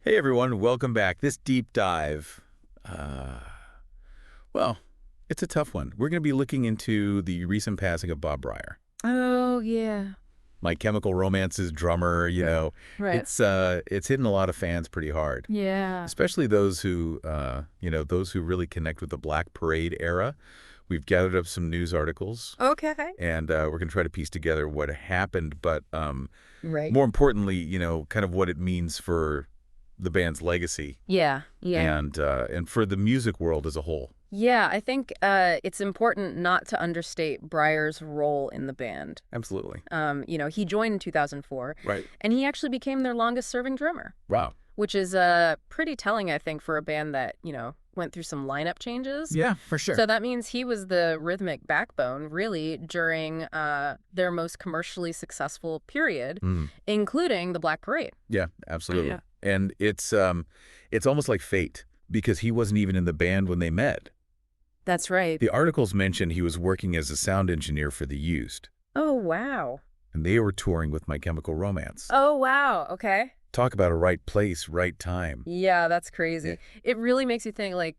Hey everyone, welcome back. This deep dive, uh, well, it's a tough one. We're going to be looking into the recent passing of Bob Bryar, Oh, yeah. My Chemical Romance's drummer. Right. It's hitting a lot of fans pretty hard, Yeah. especially those who, those who really connect with the Black Parade era. We've gathered up some news articles, Okay. and we're going to try to piece together what happened, but Right. more importantly, kind of what it means for the band's legacy Yeah. Yeah. and for the music world as a whole. Yeah, I think it's important not to understate Breyer's role in the band. Absolutely. He joined in 2004, Right. and he actually became their longest-serving drummer, Wow. which is pretty telling, I think, for a band that, went through some lineup changes. Yeah, for sure. So that means he was the rhythmic backbone, really, during their most commercially successful period, including the Black Parade. Yeah, absolutely. Yeah. And it's almost like fate because he wasn't even in the band when they met. That's right. The articles mentioned he was working as a sound engineer for The Used, Oh, wow. and they were touring with My Chemical Romance. Oh, wow. Okay. Talk about a right place, right time. Yeah, that's crazy. Yeah. It really makes you think, like,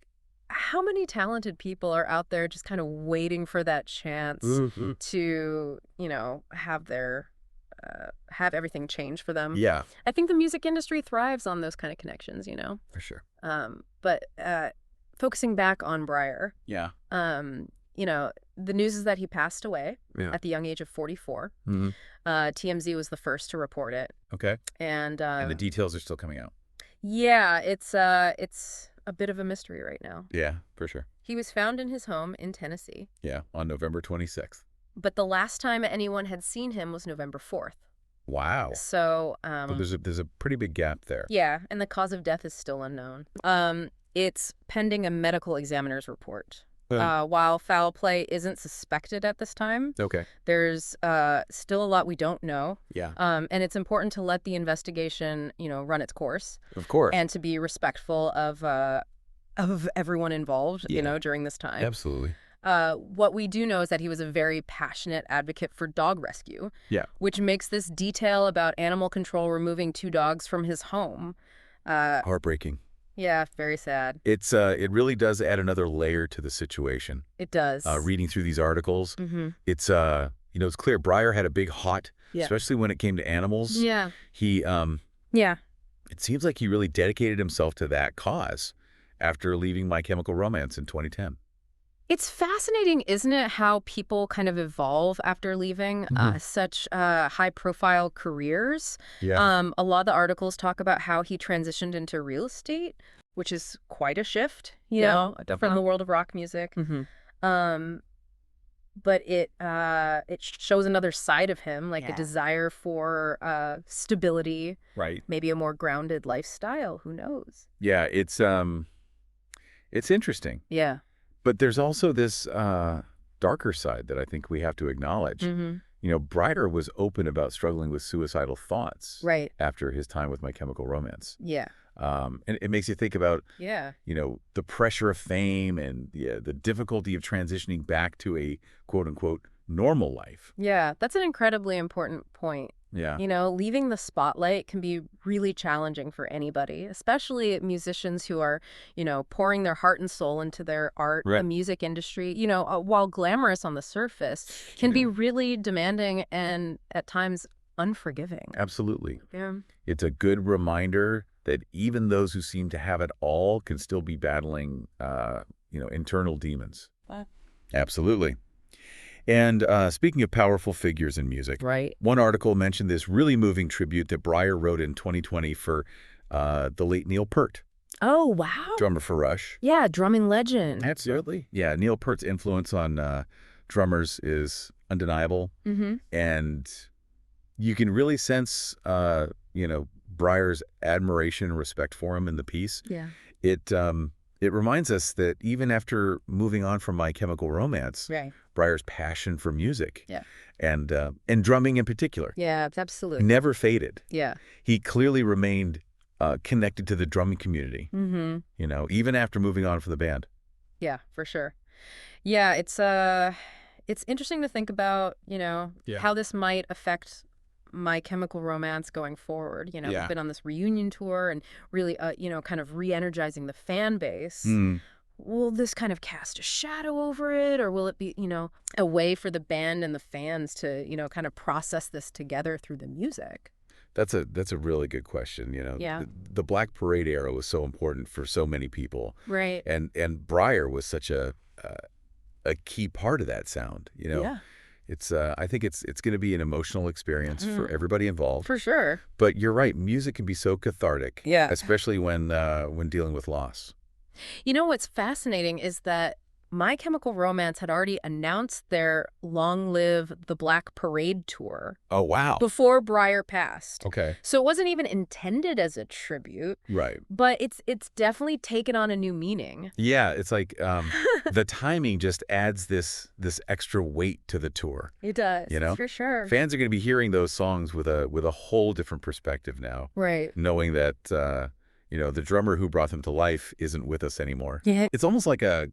how many talented people are out there just kind of waiting for that chance to, have everything change for them. Yeah, I think the music industry thrives on those kind of connections. for sure. But focusing back on Breyer, Yeah. the news is that he passed away Yeah. at the young age of 44. Mm-hmm. TMZ was the first to report it. Okay. And And the details are still coming out. yeah, it's a bit of a mystery right now. Yeah, for sure. He was found in his home in Tennessee, Yeah, on November 26th. but the last time anyone had seen him was November 4th. Wow. So, So there's a pretty big gap there. yeah, and the cause of death is still unknown. It's pending a medical examiner's report. While foul play isn't suspected at this time, Okay. there's still a lot we don't know. Yeah. And it's important to let the investigation, run its course Of course. and to be respectful of everyone involved, Yeah. during this time. Absolutely. What we do know is that he was a very passionate advocate for dog rescue, Yeah. which makes this detail about animal control removing 2 dogs from his home. Heartbreaking. Yeah, very sad. It really does add another layer to the situation. It does. Reading through these articles, Mm-hmm. it's clear Breyer had a big heart, Yeah. especially when it came to animals. Yeah. He Yeah. it seems like he really dedicated himself to that cause after leaving My Chemical Romance in 2010. It's fascinating, isn't it, how people kind of evolve after leaving such high-profile careers? Yeah. A lot of the articles talk about how he transitioned into real estate, which is quite a shift, from the world of rock music. But it shows another side of him, like a desire for stability, Right. maybe a more grounded lifestyle. Who knows? Yeah, it's interesting. Yeah. But there's also this darker side that I think we have to acknowledge. Bryder was open about struggling with suicidal thoughts Right. after his time with My Chemical Romance. Yeah. And it makes you think about, Yeah. the pressure of fame and the difficulty of transitioning back to a quote-unquote normal life. Yeah. That's an incredibly important point. Yeah. Leaving the spotlight can be really challenging for anybody, especially musicians who are, pouring their heart and soul into their art. Right. The music industry, while glamorous on the surface, can be really demanding and at times unforgiving. Absolutely. Yeah. It's a good reminder that even those who seem to have it all can still be battling, internal demons. Wow. Absolutely. And speaking of powerful figures in music, Right. one article mentioned this really moving tribute that Breyer wrote in 2020 for the late Neil Peart, Oh, wow. drummer for Rush. Yeah, drumming legend. Absolutely. Yeah, Neil Peart's influence on drummers is undeniable. Mm-hmm. And you can really sense, Breyer's admiration and respect for him in the piece. Yeah. It reminds us that even after moving on from My Chemical Romance, Right. Breyer's passion for music Yeah. and drumming in particular Yeah, absolutely. never faded. Yeah. He clearly remained connected to the drumming community, Mm-hmm. even after moving on from the band. Yeah, for sure. Yeah, it's interesting to think about, Yeah. how this might affect My Chemical Romance going forward. You know, Yeah. we've been on this reunion tour and really, kind of re-energizing the fan base. Will this kind of cast a shadow over it, or will it be, a way for the band and the fans to, kind of process this together through the music? That's a really good question. Yeah. The Black Parade era was so important for so many people, Right. and Bryar was such a key part of that sound. Yeah. It's I think it's going to be an emotional experience for everybody involved. For sure. But you're right, music can be so cathartic, Yeah. especially when dealing with loss. You know what's fascinating is that My Chemical Romance had already announced their Long Live the Black Parade tour Oh, wow. before Bryar passed. Okay. So it wasn't even intended as a tribute, Right. but it's definitely taken on a new meaning. Yeah, it's like the timing just adds this extra weight to the tour. It does, for sure. Fans are going to be hearing those songs with a whole different perspective now, Right. knowing that the drummer who brought them to life isn't with us anymore. Yeah. It's almost like a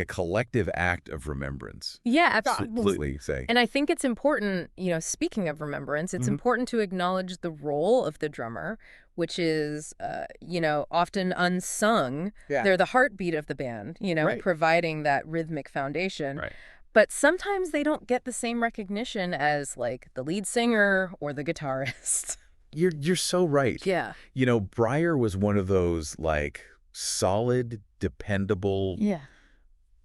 collective act of remembrance. Yeah, absolutely. Say. And I think it's important, speaking of remembrance, it's important to acknowledge the role of the drummer, which is, often unsung. Yeah. They're the heartbeat of the band, Right. providing that rhythmic foundation. Right. But sometimes they don't get the same recognition as, like, the lead singer or the guitarist. You're so right. Yeah. Bryar was one of those like solid, dependable Yeah.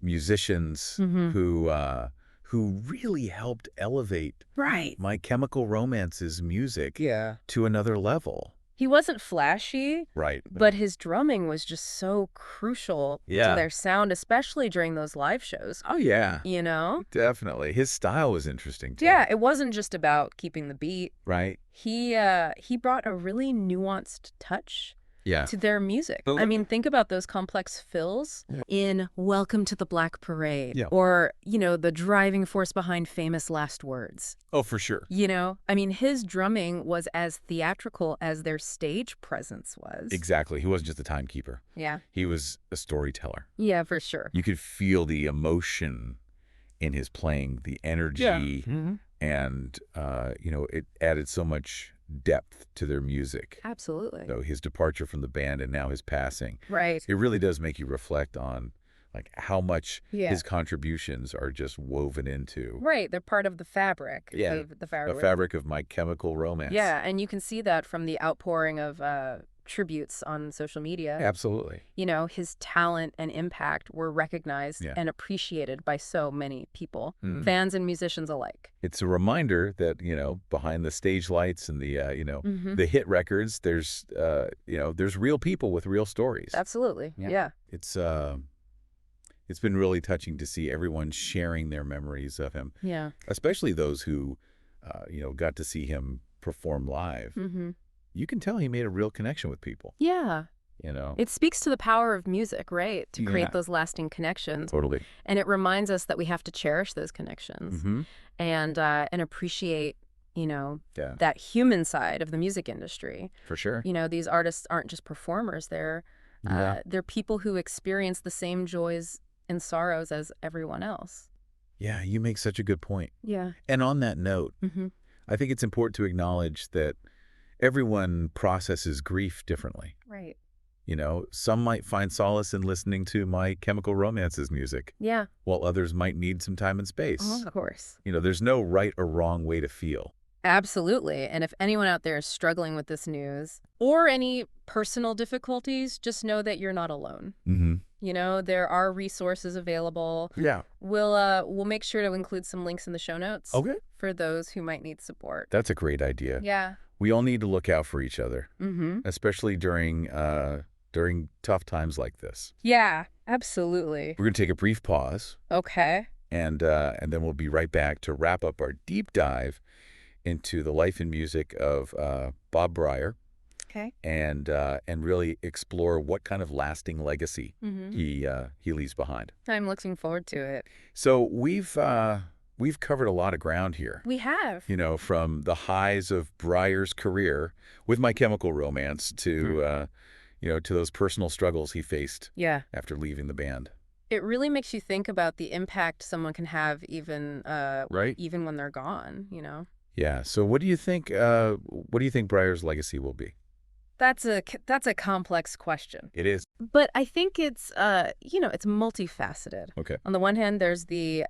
musicians who really helped elevate Right. My Chemical Romance's music Yeah. to another level. He wasn't flashy, Right. but his drumming was just so crucial to Yeah. their sound, especially during those live shows. Oh, yeah. Definitely. His style was interesting, too. Yeah, it wasn't just about keeping the beat. Right? He brought a really nuanced touch Yeah. to their music. But I mean, think about those complex fills in Welcome to the Black Parade, Yeah. or, the driving force behind Famous Last Words. Oh, for sure. I mean, his drumming was as theatrical as their stage presence was. Exactly. He wasn't just a timekeeper. Yeah. He was a storyteller. Yeah, for sure. You could feel the emotion in his playing, the energy, and, it added so much depth to their music. Absolutely. So his departure from the band and now his passing, Right. it really does make you reflect on like how much Yeah. his contributions are just woven into Right. They're part of the fabric Yeah. of the the fabric. fabric of My Chemical Romance. Yeah, and you can see that from the outpouring of tributes on social media. Absolutely. His talent and impact were recognized Yeah. and appreciated by so many people, Mhm. fans and musicians alike. It's a reminder that, behind the stage lights and the, the hit records, there's real people with real stories. Absolutely. Yeah. It's been really touching to see everyone sharing their memories of him, Yeah. especially those who, got to see him perform live. Mm-hmm. You can tell he made a real connection with people, Yeah. It It speaks to the power of music, right? To create Yeah. those lasting connections. Totally. And it reminds us that we have to cherish those connections and appreciate, Yeah, that human side of the music industry. for sure. These artists aren't just performers. They're people who experience the same joys and sorrows as everyone else. Yeah, you make such a good point. Yeah. And on that note, Mm-hmm. I think it's important to acknowledge that everyone processes grief differently. Right. Some might find solace in listening to My Chemical Romance's music, Yeah. while others might need some time and space. Of course. There's no right or wrong way to feel. Absolutely. And if anyone out there is struggling with this news or any personal difficulties, just know that you're not alone. Mm-hmm. There are resources available. Yeah. We'll make sure to include some links in the show notes Okay. for those who might need support. That's a great idea. Yeah. We all need to look out for each other, Mm-hmm. especially during tough times like this. Yeah, absolutely. We're going to take a brief pause, Okay. and then we'll be right back to wrap up our deep dive into the life and music of Bob Bryar, Okay. and really explore what kind of lasting legacy Mm-hmm. he leaves behind. I'm looking forward to it. So we've covered a lot of ground here. We have. From the highs of Bryar's career with My Chemical Romance to to those personal struggles he faced Yeah. after leaving the band. It really makes you think about the impact someone can have even Right? even when they're gone. Yeah. So what do you think? What do you think Bryar's legacy will be? That's a complex question. It is. But I think it's it's multifaceted. Okay. On the one hand, there's the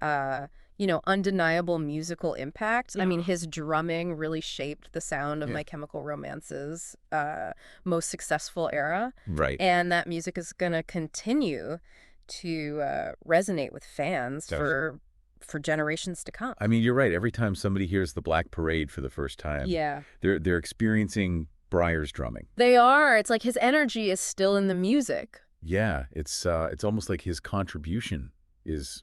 undeniable musical impact. I mean, his drumming really shaped the sound of Yeah. My Chemical Romance's most successful era. Right. And that music is going to continue to resonate with fans for generations to come. I mean, you're right. Every time somebody hears the Black Parade for the first time, Yeah. they're experiencing Bryar's drumming. They are. It's like his energy is still in the music. Yeah, it's almost like his contribution is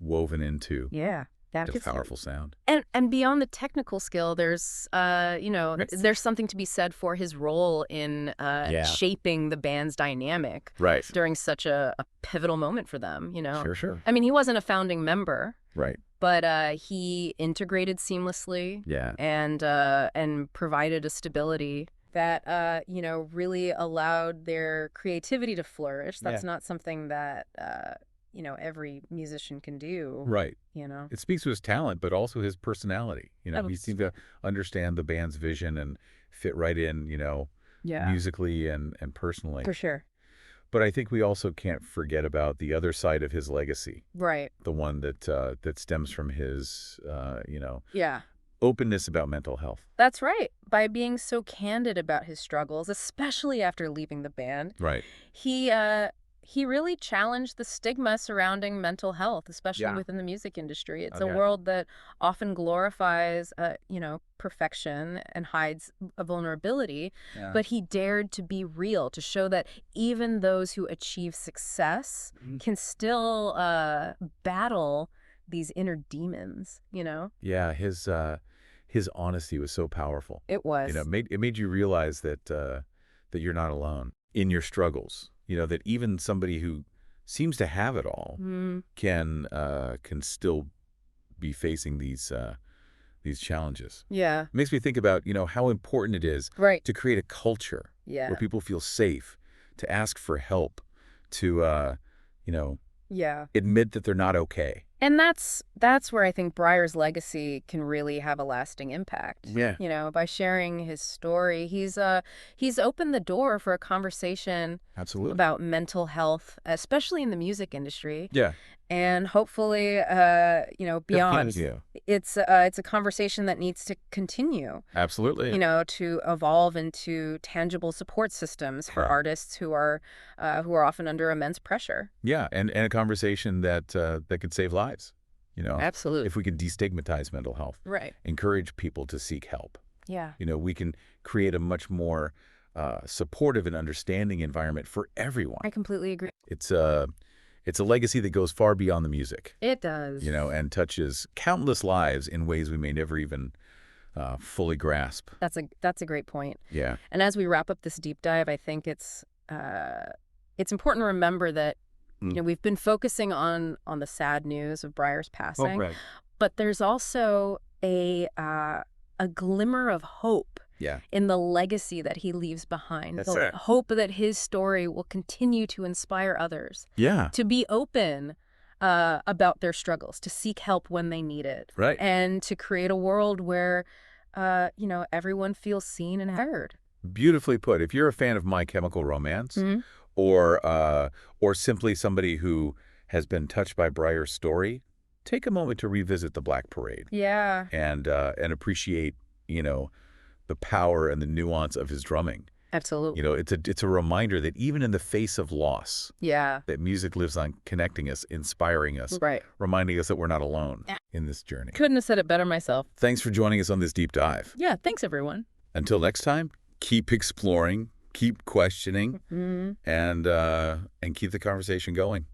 woven into Yeah. the powerful sound. And beyond the technical skill, there's there's something to be said for his role in shaping the band's dynamic Right. during such a pivotal moment for them, Sure. I mean, he wasn't a founding member, Right. but he integrated seamlessly Yeah. and provided a stability that really allowed their creativity to flourish. That's not something that every musician can do. Right. You know. It speaks to his talent, but also his personality. He seemed to understand the band's vision and fit right in, Yeah. musically and personally. For sure. But I think we also can't forget about the other side of his legacy, Right. the one that stems from his, Yeah. openness about mental health. That's right. By being so candid about his struggles, especially after leaving the band, Right. he really challenged the stigma surrounding mental health, especially Yeah. within the music industry. It's Okay. a world that often glorifies, perfection and hides a vulnerability. Yeah. But he dared to be real, to show that even those who achieve success can still battle these inner demons. Yeah, his honesty was so powerful. It was. It made you realize that you're not alone in your struggles. That even somebody who seems to have it all can still be facing these challenges. Yeah. It makes me think about how important it is Right. to create a culture Yeah. where people feel safe to ask for help, to Yeah. admit that they're not okay. And that's where I think Bryar's legacy can really have a lasting impact. Yeah. By sharing his story, he's opened the door for a conversation Absolutely. about mental health, especially in the music industry, Yeah. and hopefully, beyond. Yeah. It's a conversation that needs to continue. Absolutely. To evolve into tangible support systems for Right. artists who are often under immense pressure. Yeah, and a conversation that could save lives. Absolutely. If we could destigmatize mental health, Right. encourage people to seek help. Yeah. We can create a much more supportive and understanding environment for everyone. I completely agree. It's a legacy that goes far beyond the music. It does. And touches countless lives in ways we may never even fully grasp. That's a great point. Yeah. And as we wrap up this deep dive, I think it's important to remember that we've been focusing on the sad news of Bryar's passing, right. but there's also a glimmer of hope Yeah. in the legacy that he leaves behind. That's the right. hope that his story will continue to inspire others Yeah. to be open about their struggles, to seek help when they need it, Right. and to create a world where everyone feels seen and heard. Beautifully put. If you're a fan of My Chemical Romance, or simply somebody who has been touched by Bryar's story, take a moment to revisit the Black Parade. Yeah. And appreciate, the power and the nuance of his drumming. Absolutely. It's a reminder that even in the face of loss, Yeah. that music lives on, connecting us, inspiring us, Right. reminding us that we're not alone in this journey. Couldn't have said it better myself. Thanks for joining us on this deep dive. Yeah. Thanks, everyone. Until next time, keep exploring, keep questioning, and keep the conversation going.